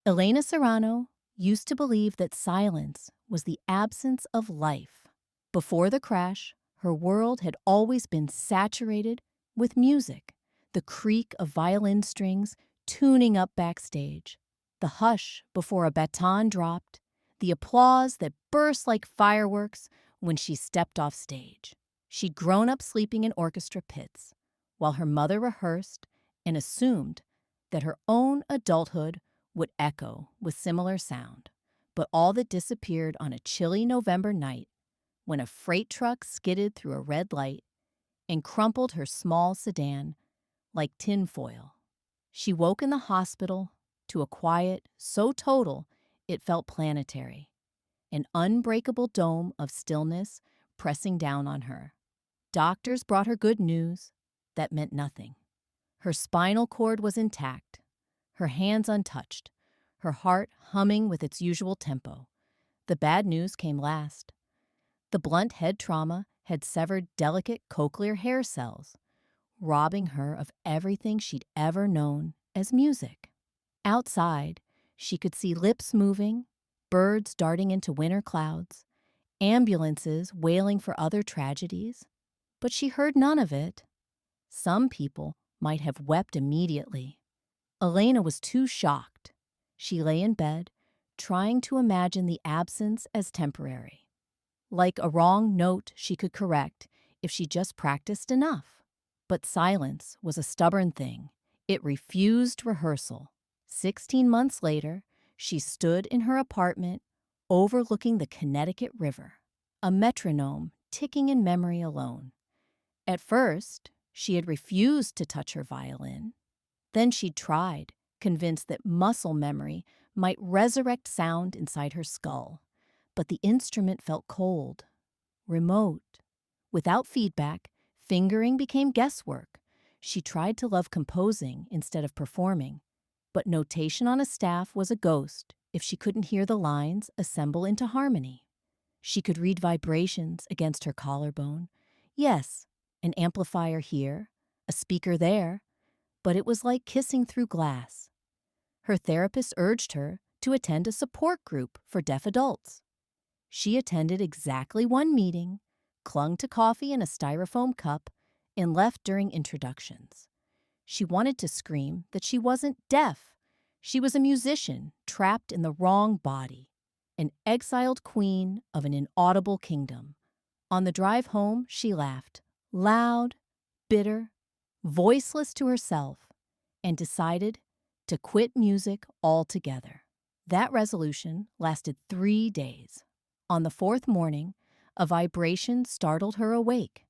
Elena Serrano used to believe that silence was the absence of life. Before the crash, her world had always been saturated with music, the creak of violin strings tuning up backstage, the hush before a baton dropped, the applause that burst like fireworks when she stepped off stage. She'd grown up sleeping in orchestra pits, while her mother rehearsed and assumed that her own adulthood would echo with similar sound. But all that disappeared on a chilly November night when a freight truck skidded through a red light and crumpled her small sedan like tinfoil. She woke in the hospital to a quiet so total it felt planetary, an unbreakable dome of stillness pressing down on her. Doctors brought her good news that meant nothing. Her spinal cord was intact, her hands untouched, her heart humming with its usual tempo. The bad news came last. The blunt head trauma had severed delicate cochlear hair cells, robbing her of everything she'd ever known as music. Outside, she could see lips moving, birds darting into winter clouds, ambulances wailing for other tragedies, but she heard none of it. Some people might have wept immediately. Elena was too shocked. She lay in bed, trying to imagine the absence as temporary, like a wrong note she could correct if she just practiced enough. But silence was a stubborn thing. It refused rehearsal. 16 months later, she stood in her apartment overlooking the Connecticut River, a metronome ticking in memory alone. At first, she had refused to touch her violin. Then she'd tried, convinced that muscle memory might resurrect sound inside her skull. But the instrument felt cold, remote. Without feedback, fingering became guesswork. She tried to love composing instead of performing, but notation on a staff was a ghost if she couldn't hear the lines assemble into harmony. She could read vibrations against her collarbone. Yes, an amplifier here, a speaker there, but it was like kissing through glass. Her therapist urged her to attend a support group for deaf adults. She attended exactly one meeting, clung to coffee in a styrofoam cup, and left during introductions. She wanted to scream that she wasn't deaf. She was a musician trapped in the wrong body, an exiled queen of an inaudible kingdom. On the drive home, she laughed, loud, bitter, voiceless to herself, and decided to quit music altogether. That resolution lasted 3 days. On the 4th morning, a vibration startled her awake.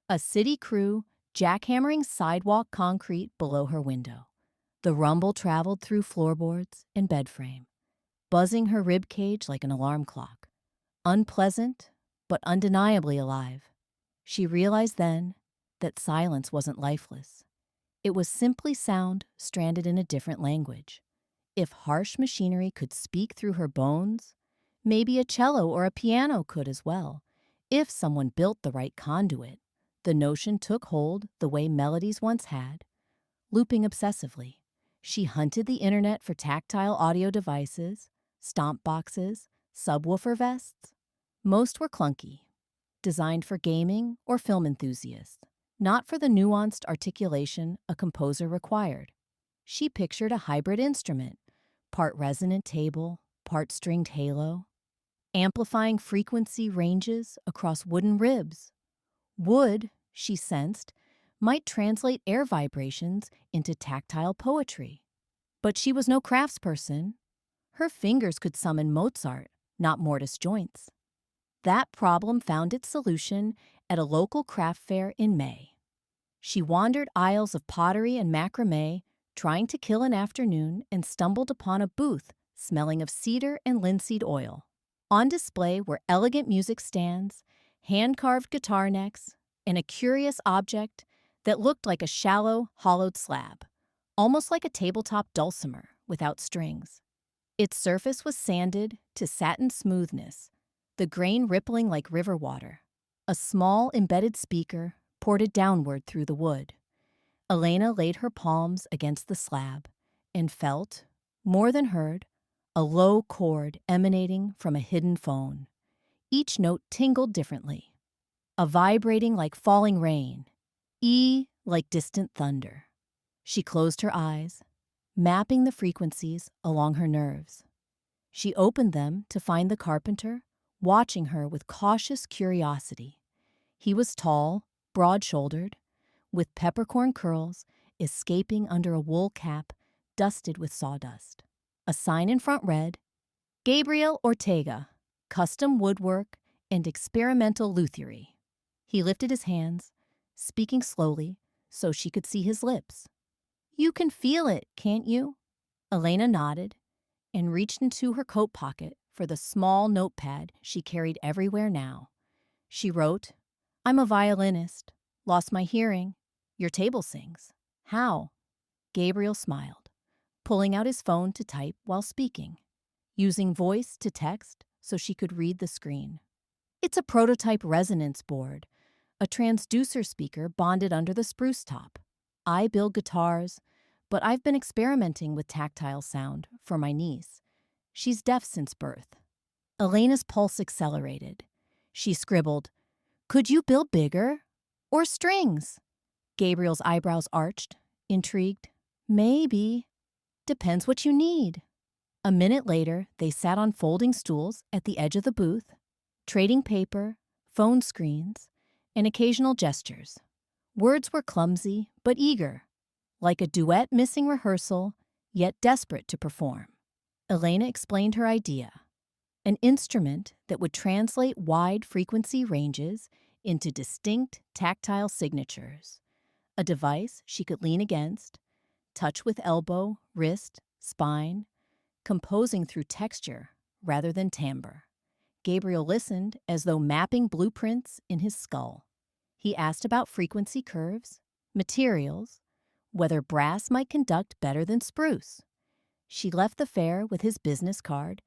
A city crew jackhammering sidewalk concrete below her window. The rumble traveled through floorboards and bed frame, buzzing her rib cage like an alarm clock. Unpleasant, but undeniably alive. She realized then that silence wasn't lifeless. It was simply sound stranded in a different language. If harsh machinery could speak through her bones, maybe a cello or a piano could as well, if someone built the right conduit. The notion took hold the way melodies once had, looping obsessively. She hunted the internet for tactile audio devices, stomp boxes, subwoofer vests. Most were clunky, designed for gaming or film enthusiasts, not for the nuanced articulation a composer required. She pictured a hybrid instrument, part resonant table, part stringed halo, amplifying frequency ranges across wooden ribs. Wood, she sensed, might translate air vibrations into tactile poetry. But she was no craftsperson. Her fingers could summon Mozart, not mortise joints. That problem found its solution at a local craft fair in May. She wandered aisles of pottery and macrame, trying to kill an afternoon, and stumbled upon a booth smelling of cedar and linseed oil. On display were elegant music stands, hand-carved guitar necks, and a curious object that looked like a shallow, hollowed slab, almost like a tabletop dulcimer without strings. Its surface was sanded to satin smoothness, the grain rippling like river water. A small embedded speaker ported downward through the wood. Elena laid her palms against the slab and felt, more than heard, a low chord emanating from a hidden phone. Each note tingled differently, a vibrating like falling rain, E like distant thunder. She closed her eyes, mapping the frequencies along her nerves. She opened them to find the carpenter watching her with cautious curiosity. He was tall, broad-shouldered, with peppercorn curls escaping under a wool cap dusted with sawdust. A sign in front read, Gabriel Ortega, Custom Woodwork and Experimental Luthiery. He lifted his hands, speaking slowly so she could see his lips. You can feel it, can't you? Elena nodded and reached into her coat pocket for the small notepad she carried everywhere now. She wrote, I'm a violinist. Lost my hearing. Your table sings. How? Gabriel smiled, pulling out his phone to type while speaking, using voice to text so she could read the screen. It's a prototype resonance board, a transducer speaker bonded under the spruce top. I build guitars, but I've been experimenting with tactile sound for my niece. She's deaf since birth. Elena's pulse accelerated. She scribbled, Could you build bigger? Or strings? Gabriel's eyebrows arched, intrigued. Maybe. Depends what you need. A minute later, they sat on folding stools at the edge of the booth, trading paper, phone screens, and occasional gestures. Words were clumsy but eager, like a duet missing rehearsal, yet desperate to perform. Elena explained her idea, an instrument that would translate wide frequency ranges into distinct tactile signatures, a device she could lean against, touch with elbow, wrist, spine, composing through texture rather than timbre. Gabriel listened as though mapping blueprints in his skull. He asked about frequency curves, materials, whether brass might conduct better than spruce. She left the fair with his business card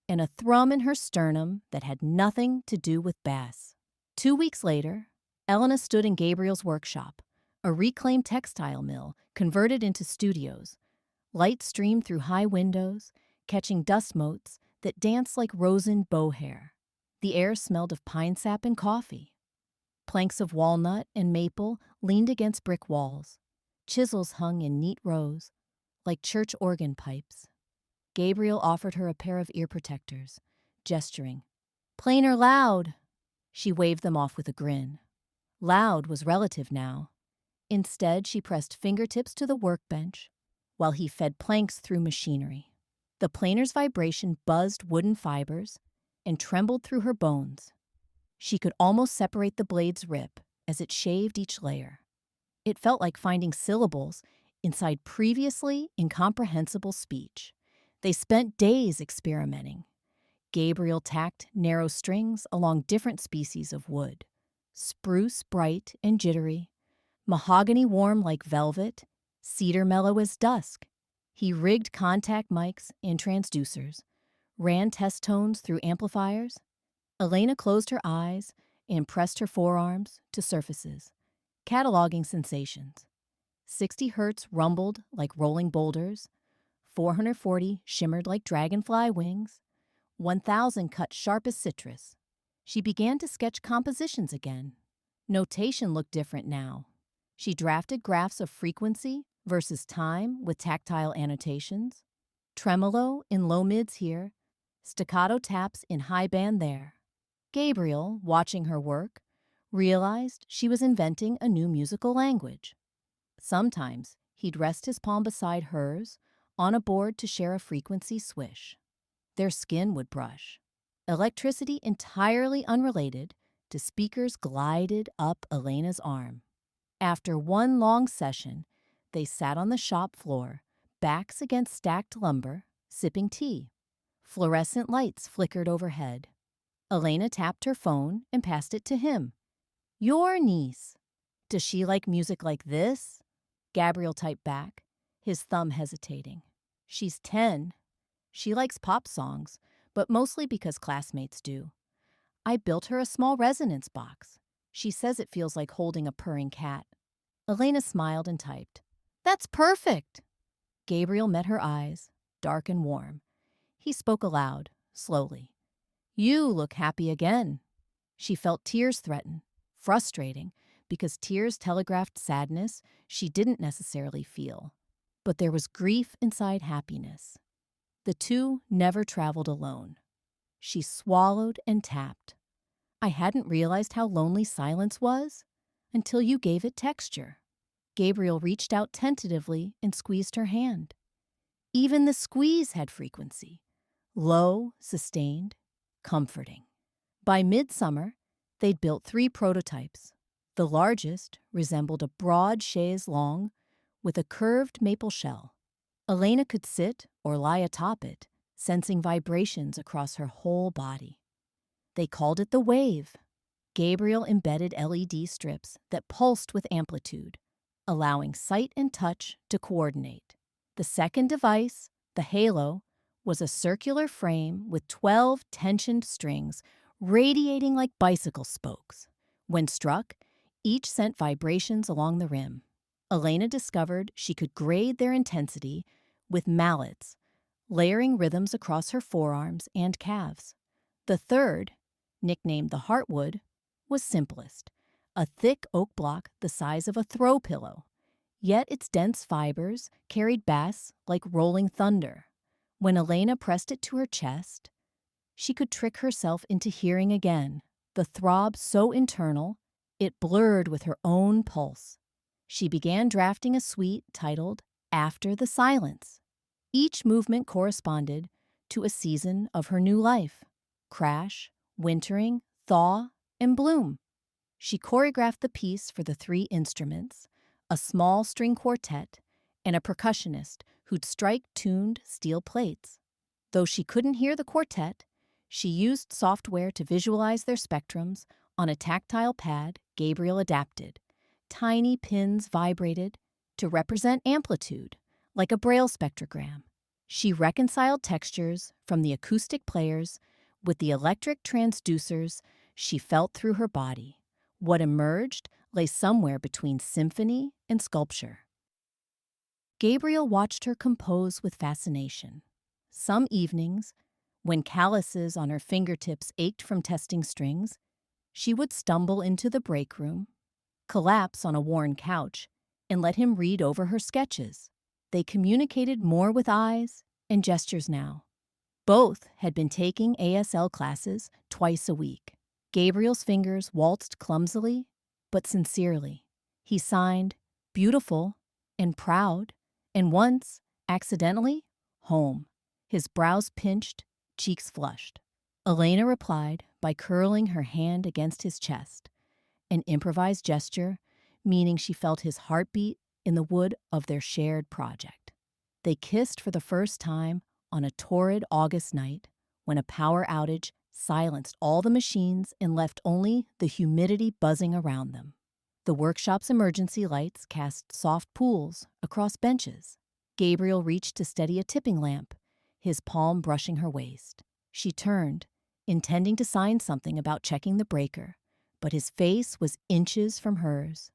and a thrum in her sternum that had nothing to do with bass. 2 weeks later, Elena stood in Gabriel's workshop, a reclaimed textile mill converted into studios. Light streamed through high windows, catching dust motes that danced like rosin bow hair. The air smelled of pine sap and coffee. Planks of walnut and maple leaned against brick walls. Chisels hung in neat rows, like church organ pipes. Gabriel offered her a pair of ear protectors, gesturing. Plain or loud? She waved them off with a grin. Loud was relative now. Instead, she pressed fingertips to the workbench while he fed planks through machinery. The planer's vibration buzzed wooden fibers and trembled through her bones. She could almost separate the blade's rip as it shaved each layer. It felt like finding syllables inside previously incomprehensible speech. They spent days experimenting. Gabriel tacked narrow strings along different species of wood, spruce bright and jittery, mahogany warm like velvet, cedar mellow as dusk. He rigged contact mics and transducers, ran test tones through amplifiers. Elena closed her eyes and pressed her forearms to surfaces, cataloging sensations. 60 hertz rumbled like rolling boulders, 440 shimmered like dragonfly wings, 1000 cut sharp as citrus. She began to sketch compositions again. Notation looked different now. She drafted graphs of frequency versus time with tactile annotations, tremolo in low mids here, staccato taps in high band there. Gabriel, watching her work, realized she was inventing a new musical language. Sometimes he'd rest his palm beside hers on a board to share a frequency swish. Their skin would brush. Electricity entirely unrelated to speakers glided up Elena's arm. After one long session, they sat on the shop floor, backs against stacked lumber, sipping tea. Fluorescent lights flickered overhead. Elena tapped her phone and passed it to him. Your niece. Does she like music like this? Gabriel typed back, his thumb hesitating. She's 10. She likes pop songs, but mostly because classmates do. I built her a small resonance box. She says it feels like holding a purring cat. Elena smiled and typed, That's perfect. Gabriel met her eyes, dark and warm. He spoke aloud, slowly. "You look happy again." She felt tears threaten, frustrating, because tears telegraphed sadness she didn't necessarily feel. But there was grief inside happiness. The two never traveled alone. She swallowed and tapped. "I hadn't realized how lonely silence was until you gave it texture." Gabriel reached out tentatively and squeezed her hand. Even the squeeze had frequency. Low, sustained, comforting. By midsummer, they'd built 3 prototypes. The largest resembled a broad chaise longue with a curved maple shell. Elena could sit or lie atop it, sensing vibrations across her whole body. They called it the Wave. Gabriel embedded LED strips that pulsed with amplitude, allowing sight and touch to coordinate. The second device, the Halo, was a circular frame with 12 tensioned strings radiating like bicycle spokes. When struck, each sent vibrations along the rim. Elena discovered she could grade their intensity with mallets, layering rhythms across her forearms and calves. The third, nicknamed the hardwood, was simplest, a thick oak block the size of a throw pillow. Yet its dense fibers carried bass like rolling thunder. When Elena pressed it to her chest, she could trick herself into hearing again, the throb so internal it blurred with her own pulse. She began drafting a suite titled After the Silence. Each movement corresponded to a season of her new life: crash, wintering, thaw, and bloom. She choreographed the piece for the 3 instruments, a small string quartet, and a percussionist who'd strike tuned steel plates. Though she couldn't hear the quartet, she used software to visualize their spectrums on a tactile pad Gabriel adapted. Tiny pins vibrated to represent amplitude, like a Braille spectrogram. She reconciled textures from the acoustic players with the electric transducers she felt through her body. What emerged lay somewhere between symphony and sculpture. Gabriel watched her compose with fascination. Some evenings, when calluses on her fingertips ached from testing strings, she would stumble into the break room, collapse on a worn couch, and let him read over her sketches. They communicated more with eyes and gestures now. Both had been taking ASL classes twice a week. Gabriel's fingers waltzed clumsily, but sincerely. He signed, beautiful and proud, and once, accidentally, home. His brows pinched, cheeks flushed. Elena replied by curling her hand against his chest, an improvised gesture meaning she felt his heartbeat in the wood of their shared project. They kissed for the first time on a torrid August night when a power outage silenced all the machines and left only the humidity buzzing around them. The workshop's emergency lights cast soft pools across benches. Gabriel reached to steady a tipping lamp, his palm brushing her waist. She turned, intending to sign something about checking the breaker, but his face was inches from hers,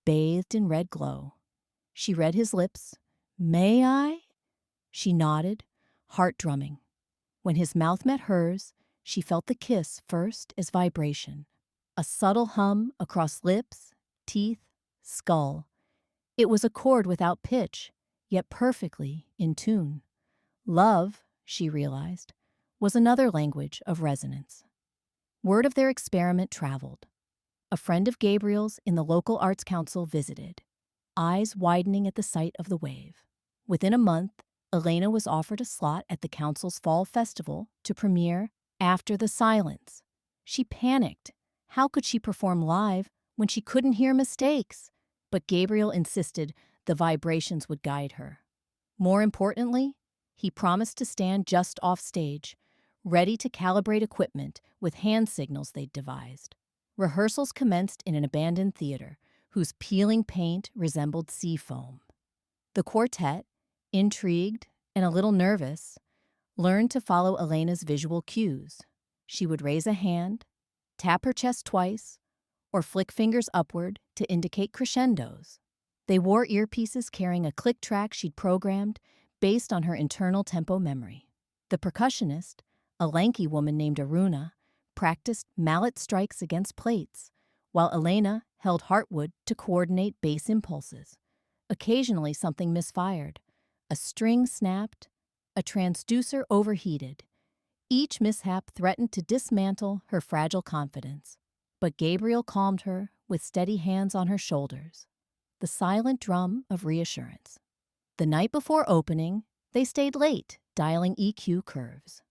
bathed in red glow. She read his lips. "May I?" She nodded, heart drumming. When his mouth met hers, she felt the kiss first as vibration, a subtle hum across lips, teeth, skull. It was a chord without pitch, yet perfectly in tune. Love, she realized, was another language of resonance. Word of their experiment traveled. A friend of Gabriel's in the local arts council visited, eyes widening at the sight of the wave. Within a month, Elena was offered a slot at the council's fall festival to premiere After the Silence. She panicked. How could she perform live when she couldn't hear mistakes? But Gabriel insisted the vibrations would guide her. More importantly, he promised to stand just off stage, ready to calibrate equipment with hand signals they'd devised. Rehearsals commenced in an abandoned theater, whose peeling paint resembled sea foam. The quartet, intrigued and a little nervous, learned to follow Elena's visual cues. She would raise a hand, tap her chest twice, or flick fingers upward to indicate crescendos. They wore earpieces carrying a click track she'd programmed based on her internal tempo memory. The percussionist, a lanky woman named Aruna, practiced mallet strikes against plates, while Elena held hardwood to coordinate bass impulses. Occasionally something misfired. A string snapped, a transducer overheated. Each mishap threatened to dismantle her fragile confidence. But Gabriel calmed her with steady hands on her shoulders, the silent drum of reassurance. The night before opening, they stayed late, dialing EQ curves.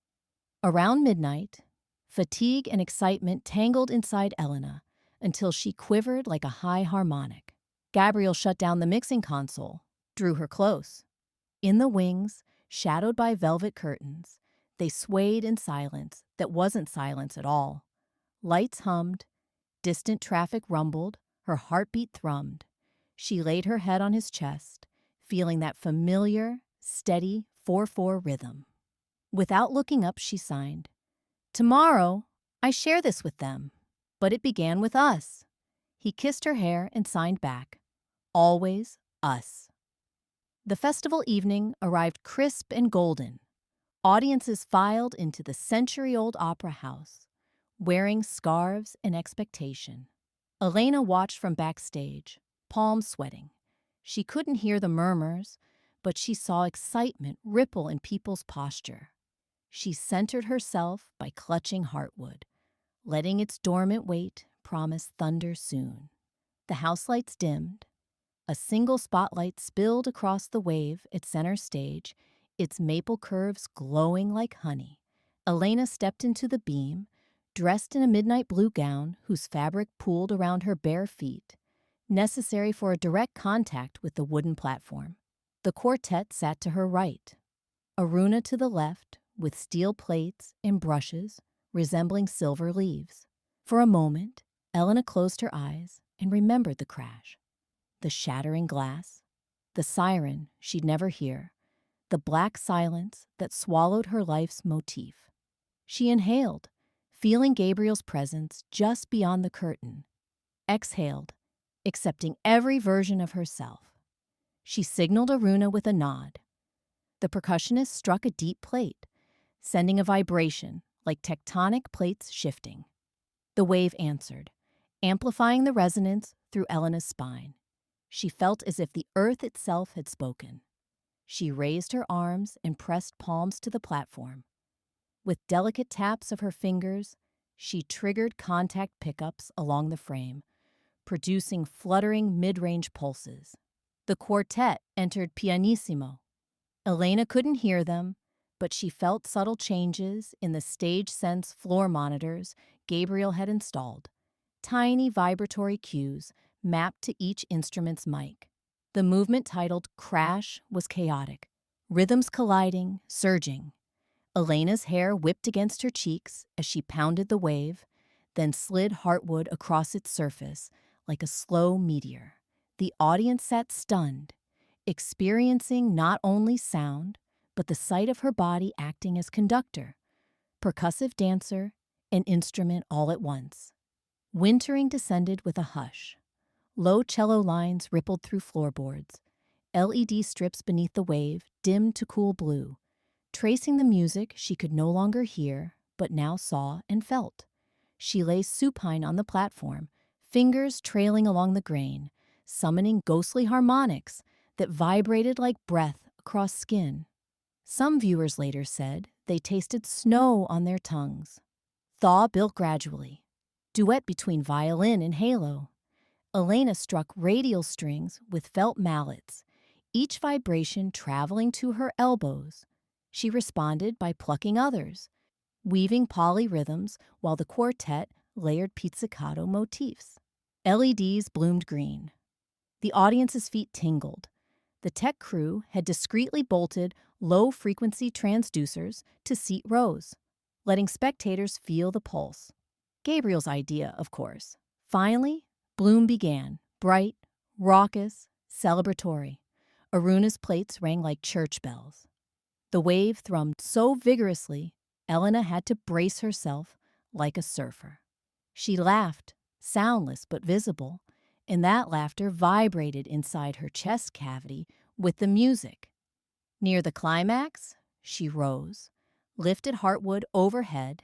Around midnight, fatigue and excitement tangled inside Elena until she quivered like a high harmonic. Gabriel shut down the mixing console, drew her close. In the wings, shadowed by velvet curtains, they swayed in silence that wasn't silence at all. Lights hummed, distant traffic rumbled, her heartbeat thrummed. She laid her head on his chest, feeling that familiar, steady 4/4 rhythm. Without looking up, she signed, "Tomorrow, I share this with them, but it began with us." He kissed her hair and signed back, "Always us." The festival evening arrived crisp and golden. Audiences filed into the century-old opera house, wearing scarves in expectation. Elena watched from backstage, palms sweating. She couldn't hear the murmurs, but she saw excitement ripple in people's posture. She centered herself by clutching heartwood, letting its dormant weight promise thunder soon. The house lights dimmed. A single spotlight spilled across the wave at center stage, its maple curves glowing like honey. Elena stepped into the beam, dressed in a midnight blue gown whose fabric pooled around her bare feet, necessary for a direct contact with the wooden platform. The quartet sat to her right, Aruna to the left, with steel plates and brushes resembling silver leaves. For a moment, Elena closed her eyes and remembered the crash. The shattering glass, the siren she'd never hear, the black silence that swallowed her life's motif. She inhaled, feeling Gabriel's presence just beyond the curtain. Exhaled, accepting every version of herself. She signaled Aruna with a nod. The percussionist struck a deep plate, sending a vibration like tectonic plates shifting. The wave answered, amplifying the resonance through Elena's spine. She felt as if the earth itself had spoken. She raised her arms and pressed palms to the platform. With delicate taps of her fingers, she triggered contact pickups along the frame, producing fluttering mid-range pulses. The quartet entered pianissimo. Elena couldn't hear them, but she felt subtle changes in the stage sense floor monitors Gabriel had installed, tiny vibratory cues mapped to each instrument's mic. The movement titled Crash was chaotic, rhythms colliding, surging. Elena's hair whipped against her cheeks as she pounded the wave, then slid heartwood across its surface like a slow meteor. The audience sat stunned, experiencing not only sound, but the sight of her body acting as conductor, percussive dancer, and instrument all at once. Wintering descended with a hush. Low cello lines rippled through floorboards. LED strips beneath the wave dimmed to cool blue, tracing the music she could no longer hear, but now saw and felt. She lay supine on the platform, fingers trailing along the grain, summoning ghostly harmonics that vibrated like breath across skin. Some viewers later said they tasted snow on their tongues. Thaw built gradually. Duet between violin and halo. Elena struck radial strings with felt mallets, each vibration traveling to her elbows. She responded by plucking others, weaving polyrhythms while the quartet layered pizzicato motifs. LEDs bloomed green. The audience's feet tingled. The tech crew had discreetly bolted low-frequency transducers to seat rows, letting spectators feel the pulse. Gabriel's idea, of course. Finally, Bloom began, bright, raucous, celebratory. Aruna's plates rang like church bells. The wave thrummed so vigorously, Elena had to brace herself like a surfer. She laughed, soundless but visible, and that laughter vibrated inside her chest cavity with the music. Near the climax, she rose, lifted hardwood overhead,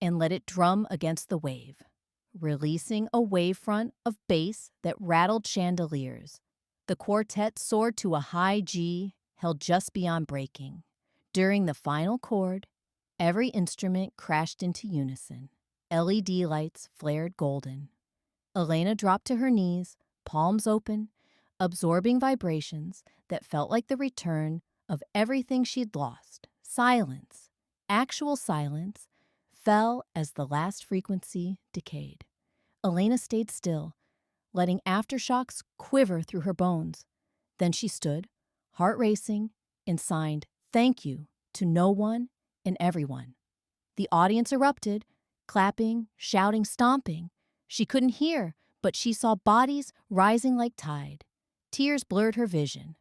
and let it drum against the wave, releasing a wavefront of bass that rattled chandeliers. The quartet soared to a high G, held just beyond breaking. During the final chord, every instrument crashed into unison. LED lights flared golden. Elena dropped to her knees, palms open, absorbing vibrations that felt like the return of everything she'd lost. Silence, actual silence, fell as the last frequency decayed. Elena stayed still, letting aftershocks quiver through her bones. Then she stood, heart racing, and signed "Thank you" to no one and everyone. The audience erupted, clapping, shouting, stomping. She couldn't hear, but she saw bodies rising like tide. Tears blurred her vision.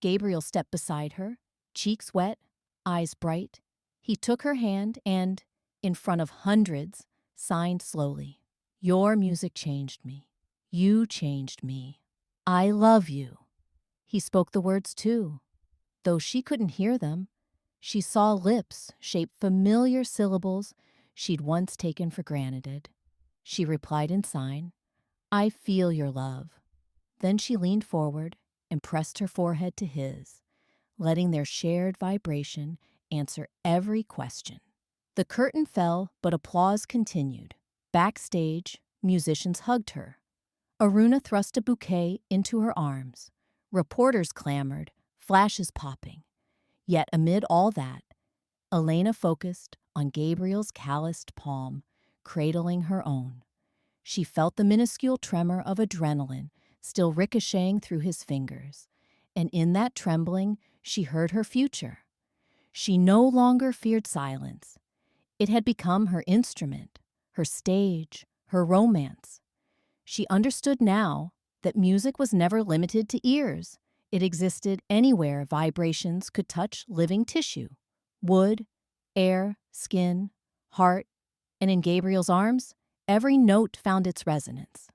Gabriel stepped beside her, cheeks wet, eyes bright. He took her hand and, in front of hundreds, signed slowly, "Your music changed me. You changed me. I love you." He spoke the words too. Though she couldn't hear them, she saw lips shape familiar syllables she'd once taken for granted. She replied in sign, "I feel your love." Then she leaned forward and pressed her forehead to his, letting their shared vibration answer every question. The curtain fell, but applause continued. Backstage, musicians hugged her. Aruna thrust a bouquet into her arms. Reporters clamored, flashes popping. Yet amid all that, Elena focused on Gabriel's calloused palm, cradling her own. She felt the minuscule tremor of adrenaline still ricocheting through his fingers, and in that trembling, she heard her future. She no longer feared silence. It had become her instrument, her stage, her romance. She understood now that music was never limited to ears. It existed anywhere vibrations could touch living tissue: wood, air, skin, heart, and in Gabriel's arms, every note found its resonance.